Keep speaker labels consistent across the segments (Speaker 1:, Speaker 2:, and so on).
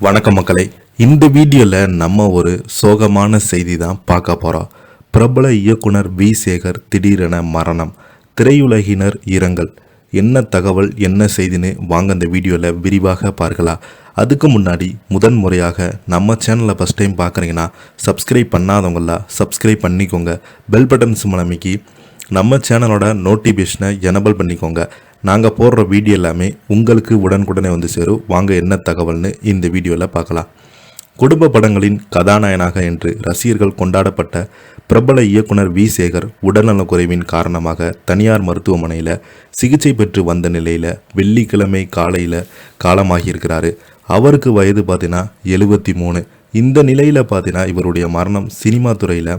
Speaker 1: வணக்கம் மக்களே. இந்த வீடியோவில் நம்ம ஒரு சோகமான செய்தி தான் பார்க்க போகிறோம். பிரபல இயக்குனர் வி சேகர் திடீரென மரணம், திரையுலகினர் இரங்கல். என்ன தகவல், என்ன செய்தின்னு வாங்க இந்த வீடியோவில் விரிவாக பார்க்கலாம். அதுக்கு முன்னாடி முதன் முறையாக நம்ம சேனலை ஃபஸ்ட் டைம் பார்க்குறீங்கன்னா சப்ஸ்கிரைப் பண்ணாதவங்களா சப்ஸ்கிரைப் பண்ணிக்கோங்க. பெல் பட்டன் சிம்பல் அமைக்கி நம்ம சேனலோட நோட்டிஃபிகேஷனை எனபிள் பண்ணிக்கோங்க. நாங்கள் போடுற வீடியோ எல்லாமே உங்களுக்கு உடனுக்குடனே வந்து சேரும். வாங்க என்ன தகவல்னு இந்த வீடியோவில் பார்க்கலாம். குடும்ப படங்களின் கதாநாயகனாக என்று ரசிகர்கள் கொண்டாடப்பட்ட பிரபல இயக்குனர் வி சேகர் உடல்நலக்குறைவின் காரணமாக தனியார் மருத்துவமனையில் சிகிச்சை பெற்று வந்த நிலையில் வெள்ளிக்கிழமை காலையில் காலமாகியிருக்கிறாரு. அவருக்கு வயது பார்த்தீங்கன்னா 73. இந்த நிலையில் பார்த்தீங்கன்னா இவருடைய மரணம் சினிமா துறையில்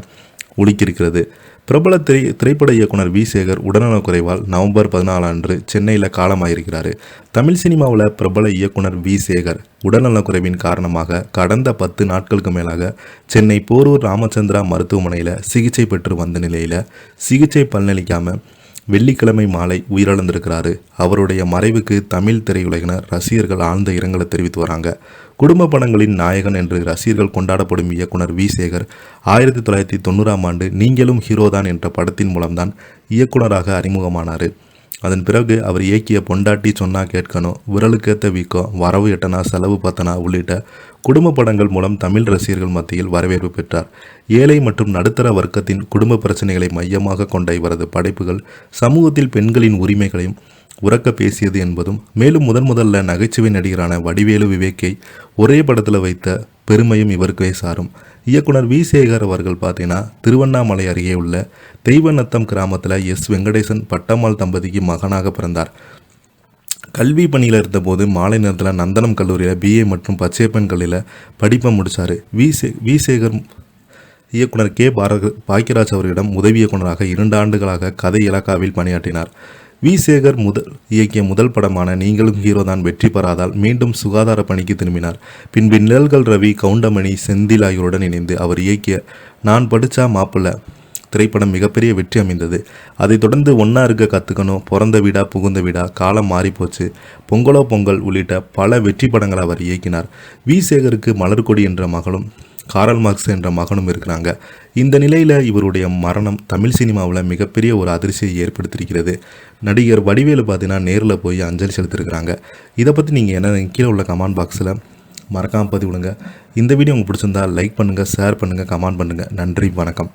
Speaker 1: ஒலிக்கிருக்கிறது. பிரபல திரைப்பட இயக்குனர் வி சேகர் உடல்நலக்குறைவால் நவம்பர் 14 அன்று சென்னையில் காலமாயிருக்கிறார். தமிழ் சினிமாவில் பிரபல இயக்குனர் வி சேகர் உடல்நலக்குறைவின் காரணமாக கடந்த 10 நாட்களுக்கு மேலாக சென்னை போரூர் ராமச்சந்திரா மருத்துவமனையில் சிகிச்சை பெற்று வந்த நிலையில் சிகிச்சை பலனளிக்காமல் வெள்ளிக்கிழமை மாலை உயிரிழந்திருக்கிறாரு. அவருடைய மறைவுக்கு தமிழ் திரையுலகினர் ரசிகர்கள் ஆழ்ந்த இரங்கலை தெரிவித்து வராங்க. குடும்ப படங்களின் நாயகன் என்று ரசிகர்கள் கொண்டாடப்படும் இயக்குனர் வி சேகர் 1990ஆம் ஆண்டு நீங்களும் ஹீரோதான் என்ற படத்தின் மூலம்தான் இயக்குனராக அறிமுகமானார். அதன் பிறகு அவர் இயக்கிய பொண்டாட்டி சொன்னா கேட்கணும், விரலுக்கேற்ற வீக்கம், வரவு எட்டனா செலவு பத்தனா உள்ளிட்ட குடும்ப படங்கள் மூலம் தமிழ் ரசிகர்கள் மத்தியில் வரவேற்பு பெற்றார். ஏழை மற்றும் நடுத்தர வர்க்கத்தின் குடும்ப பிரச்சனைகளை மையமாக கொண்ட இவரது படைப்புகள் சமூகத்தில் பெண்களின் உரிமைகளையும் உறக்க பேசியது என்பதும், மேலும் முதல்ல நகைச்சுவை நடிகரான வடிவேலு விவேக்கை ஒரே படத்தில் வைத்த பெருமையும் இவருக்கே சாரும். இயக்குனர் வி சேகர் அவர்கள் பார்த்தீங்கன்னா திருவண்ணாமலை அருகே உள்ள தெய்வநத்தம் கிராமத்தில் எஸ் வெங்கடேசன் பட்டம்மாள் தம்பதிக்கு மகனாக பிறந்தார். கல்வி பணியில் இருந்தபோது மாலை நேரத்தில் நந்தனம் கல்லூரியில் பிஏ மற்றும் பச்சையப்பன் கல்லூரியில் படிப்பை முடித்தார். வி சேகர் இயக்குனர் கே பாக்கியராஜ் அவர்களிடம் உதவி இயக்குனராக 2 ஆண்டுகளாக கதை இலாக்காவில் பணியாற்றினார். வி சேகர் இயக்கிய முதல் படமான நீங்களும் ஹீரோதான் வெற்றி பெறாதால் மீண்டும் சுகாதார பணிக்கு திரும்பினார். பின்பு நிழல்கள் ரவி, கவுண்டமணி, செந்தில் ஆகியோருடன் இணைந்து அவர் இயக்கிய நான் படிச்சா மாப்பிள்ள திரைப்படம் மிகப்பெரிய வெற்றி அமைந்தது. அதைத் தொடர்ந்து ஒன்னா இருக்க கற்றுக்கணும், பிறந்த வீடா புகுந்த வீடா, காலம் மாறிப்போச்சு, பொங்கலோ பொங்கல் உள்ளிட்ட பல வெற்றி படங்களை அவர் இயக்கினார். வி சேகருக்கு மலர்கொடி என்ற மகளும் காரல் மார்க்ஸ் என்ற மகனும் இருக்கிறாங்க. இந்த நிலையில் இவருடைய மரணம் தமிழ் சினிமாவில் மிகப்பெரிய ஒரு அதிர்ச்சியை ஏற்படுத்தியிருக்கிறது. நடிகர் வடிவேலு பார்த்தீங்கன்னா நேரில் போய் அஞ்சலி செலுத்திருக்கிறாங்க. இதை பற்றி நீங்கள் என்ன கீழே உள்ள கமெண்ட் பாக்ஸில் மறக்காமல் பதிவிடுங்க. இந்த வீடியோ உங்களுக்கு பிடிச்சிருந்தா லைக் பண்ணுங்கள், ஷேர் பண்ணுங்கள், கமெண்ட் பண்ணுங்கள். நன்றி, வணக்கம்.